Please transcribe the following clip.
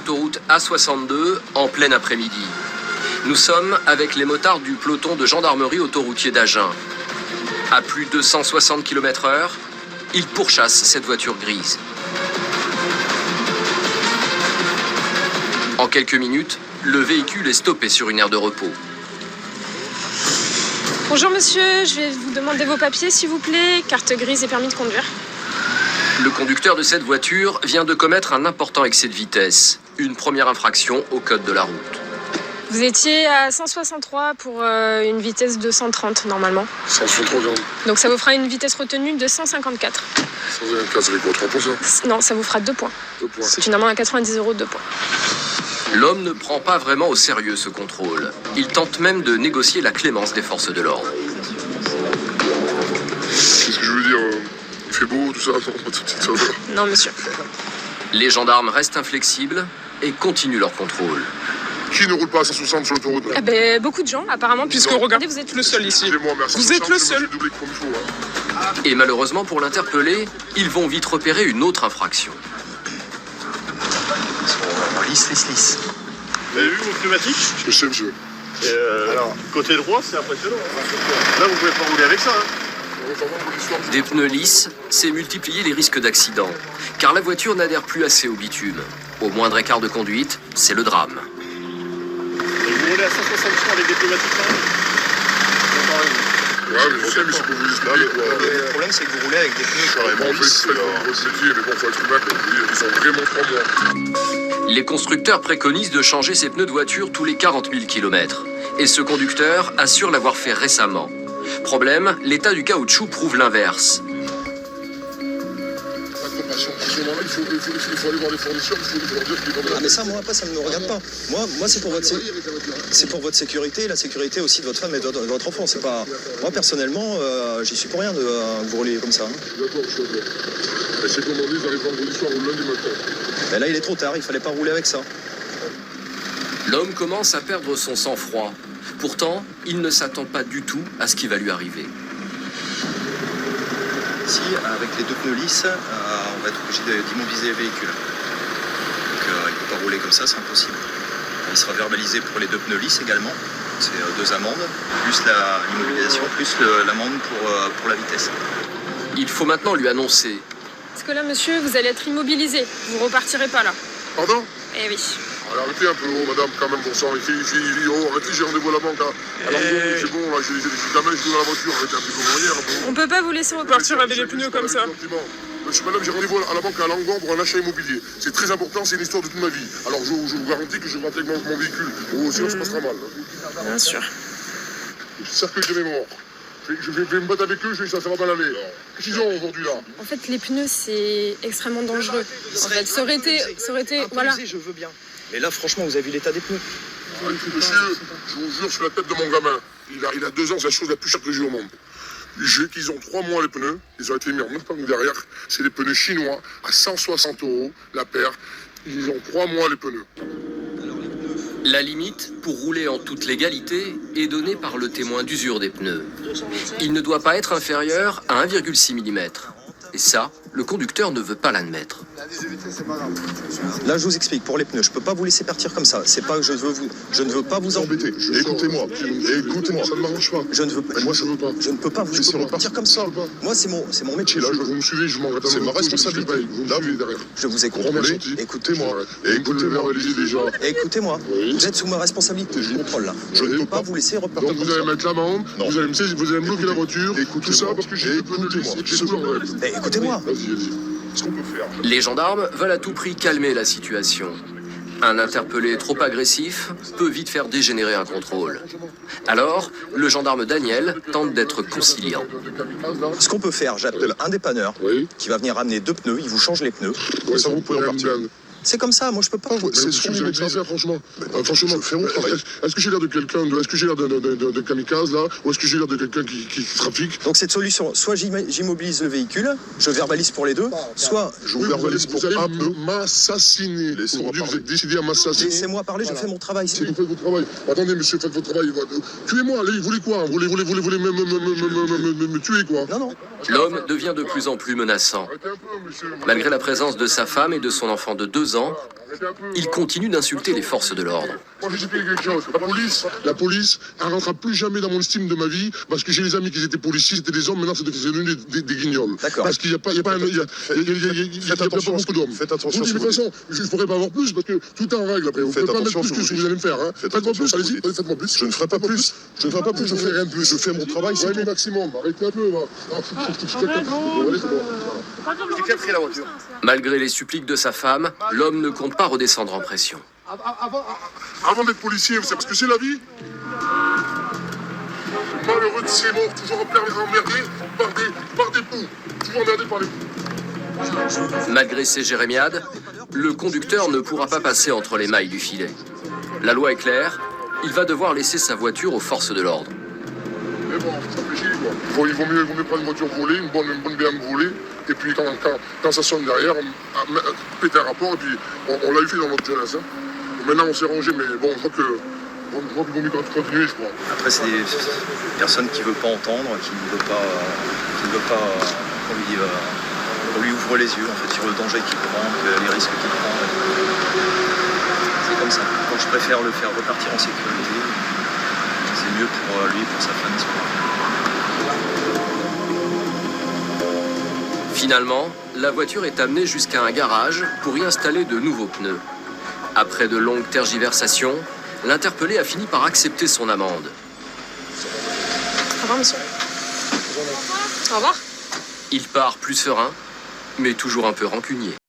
l'autoroute A62 en plein après-midi. Nous sommes avec les motards du peloton de gendarmerie autoroutier d'Agen. À plus de 160 km/h, ils pourchassent cette voiture grise. En quelques minutes, le véhicule est stoppé sur une aire de repos. Bonjour monsieur, je vais vous demander vos papiers s'il vous plaît, carte grise et permis de conduire. Le conducteur de cette voiture vient de commettre un important excès de vitesse. Une première infraction au code de la route. Vous étiez à 163 pour une vitesse de 130 normalement. 163 grammes. Donc ça vous fera une vitesse retenue de 154. 154, ça fait quoi, 3 pour ça? Non, ça vous fera 2 points. 2 points. C'est une amende à 90 €, 2 points. L'homme ne prend pas vraiment au sérieux ce contrôle. Il tente même de négocier la clémence des forces de l'ordre. Qu'est-ce que je veux dire? Il fait beau, tout ça? Non monsieur. Les gendarmes restent inflexibles et continuent leur contrôle. Qui ne roule pas à 160 sur l'autoroute? Eh ben, beaucoup de gens apparemment, puisque regardez, vous êtes le seul ici. Excusez-moi, mais à 160, Vous êtes le seul. je me suis doublé comme il faut, hein. Et malheureusement pour l'interpeller, ils vont vite repérer une autre infraction. Lisse. Vous avez vu vos pneumatiques? Je sais, monsieur. Alors, côté droit, c'est impressionnant. Là, vous pouvez pas rouler avec ça. Hein. Des pneus lisses, c'est multiplier les risques d'accident, car la voiture n'adhère plus assez au bitume. Au moindre écart de conduite, c'est le drame. Et vous roulez à 163 avec des pneumatiques quand même? Ouais, mais je sais, mais c'est pour vous expliquer, quoi. Le problème, c'est que vous roulez avec des pneus carrément On fait lisses. exprès de votre métier, mais bon, faut être humain, comme vous dites, ils sont vraiment trop bons. Les constructeurs préconisent de changer ses pneus de voiture tous les 40 000 km. Et ce conducteur assure l'avoir fait récemment. Problème, l'état du caoutchouc prouve l'inverse. Il faut aller voir les fournisseurs, il faut leur dire qu'ils vont... Ah mais ça, moi, après, ça ne me regarde pas. Moi c'est pour votre sécurité, la sécurité aussi de votre femme et de votre enfant. C'est pas... Moi, personnellement, j'y suis pour rien de vous rouler comme ça. Hein. D'accord, je suis d'accord. Et c'est commandé, ils arrivent vendredi soir ou lundi matin. Mais là, il est trop tard, il fallait pas rouler avec ça. L'homme commence à perdre son sang-froid. Pourtant, il ne s'attend pas du tout à ce qui va lui arriver. Ici, avec les 2 pneus lisses, on va être obligé d'immobiliser le véhicule. Donc il ne peut pas rouler comme ça, c'est impossible. Il sera verbalisé pour les 2 pneus lisses également. C'est 2 amendes, plus l'immobilisation, plus l'amende pour la vitesse. Il faut maintenant lui annoncer. Parce que là monsieur, vous allez être immobilisé. Vous repartirez pas là. Pardon? Eh oui. Alors, arrêtez un peu, oh, madame, quand même, bon sang. Arrêtez, j'ai rendez-vous à la banque. Hein. Alors, c'est bon, là, j'ai jamais dans la voiture. Arrêtez un peu comme hier. Bon. On peut pas vous laisser Partir avec les pneus comme ça. Monsieur, madame, j'ai rendez-vous à la banque à Langon pour un achat immobilier. C'est très important, c'est une histoire de toute ma vie. Alors, je vous garantis que je vais rentrer avec mon véhicule. Oh, sinon, ça passera mal. Bien sûr. Cercueil de mémoire. Je vais me battre avec eux, ça va mal aller. Qu'est-ce qu'ils ont aujourd'hui, là? En fait, les pneus, c'est extrêmement dangereux. En fait, ça aurait été voilà. Je veux bien. Mais là, franchement, vous avez vu l'état des pneus? Monsieur, je vous jure sur la tête de mon gamin, il a 2 ans, c'est la chose la plus chère que j'ai au monde. Qu'ils ont 3 mois les pneus, ils ont été mis en même temps que derrière. C'est des pneus chinois à 160 € la paire. Ils ont 3 mois les pneus. La limite, pour rouler en toute légalité, est donnée par le témoin d'usure des pneus. Il ne doit pas être inférieur à 1,6 mm. Et ça, le conducteur ne veut pas l'admettre. Là, je vous explique, pour les pneus, je peux pas vous laisser partir comme ça. C'est pas que je ne veux pas vous embêter. Écoutez-moi, ça ne m'arrange pas. Je ne veux pas. Moi, ça ne veut pas. Je ne peux pas vous laisser partir comme ça. Moi, c'est mon métier. Là, vous me suivez, je m'en vais. C'est ma responsabilité. Là, vous derrière. Je vous ai contrôlé. Écoutez-moi. Écoutez-moi. Oui. Vous êtes sous ma responsabilité. Je contrôle là. Je ne peux pas vous laisser repartir donc comme vous ça. allez mettre l'amende, vous allez me bloquer la voiture, tout ça parce que j'ai deux pneus lisses. Écoutez-moi. Vas-y. Qu'est-ce qu'on peut faire? Les gendarmes veulent à tout prix calmer la situation. Un interpellé trop agressif peut vite faire dégénérer un contrôle. Alors, le gendarme Daniel tente d'être conciliant. Ce qu'on peut faire, j'appelle un dépanneur qui va venir ramener 2 pneus, il vous change les pneus. Ouais, ça vous pouvez repartir. C'est comme ça, moi je peux pas. C'est ce que vous avez faire, franchement. Franchement, fais mon travail. Est-ce que j'ai l'air de quelqu'un, est-ce que j'ai l'air de kamikaze là, ou est-ce que j'ai l'air de quelqu'un qui trafique? Donc cette solution, soit j'immobilise le véhicule, je verbalise pour les 2, soit je vous verbalise pour un peu. M'assassiner. Aujourd'hui, vous êtes décidé à m'assassiner. Laissez-moi parler, je fais mon travail. Si vous faites votre travail. Attendez, monsieur, faites votre travail. Tuez-moi, allez, vous voulez quoi? Vous voulez me tuer, quoi? Non. L'homme devient de plus en plus menaçant. Malgré la présence de sa femme et de son enfant de 2 ans, 22 ans, il continue d'insulter les forces de l'ordre. Moi, j'ai fait quelque chose. La police, elle ne rentrera plus jamais dans mon estime de ma vie parce que j'ai des amis qui étaient policiers, c'était des hommes, maintenant c'est devenu des guignols. D'accord. Parce qu'il n'y a pas beaucoup d'hommes. Faites attention. De toute façon, je ne pourrais pas avoir plus parce que tout est en règle après. Vous ne pouvez pas mettre plus que ce que vous allez me faire. Hein. Faites-moi plus, allez-y, faites-moi plus. Je ne ferai pas plus. Je ne ferai pas plus, je ferai rien de plus. Je fais mon travail, c'est mais maximum, arrêtez un peu. Malgré les suppliques de sa femme, l'homme ne compte pas redescendre en pression. Avant d'être policier, vous savez ce que c'est la vie? Malheureux de ces morts, toujours emmerdés par des poux. Toujours emmerdés par les poux. Malgré ces jérémiades, le conducteur ne pourra pas passer entre les mailles du filet. La loi est claire, il va devoir laisser sa voiture aux forces de l'ordre. Mais bon, ça fait chier quoi. Il vaut mieux prendre une voiture volée, une bonne BM volée, et puis quand ça sonne derrière, péter un rapport, et puis on l'a eu fait dans notre jeunesse. Hein. Maintenant on s'est rangé, mais bon, je crois qu'il vaut mieux continuer, je crois. Après, c'est des personnes qui ne veulent pas entendre, qui ne veulent pas qu'on lui ouvre les yeux en fait, sur le danger qu'il prend, les risques qu'il prend. C'est comme ça. Donc je préfère le faire repartir en sécurité. C'est mieux pour lui, pour sa famille. Finalement, la voiture est amenée jusqu'à un garage pour y installer de nouveaux pneus. Après de longues tergiversations, l'interpellé a fini par accepter son amende. Au revoir, monsieur. Au revoir. Il part plus serein, mais toujours un peu rancunier.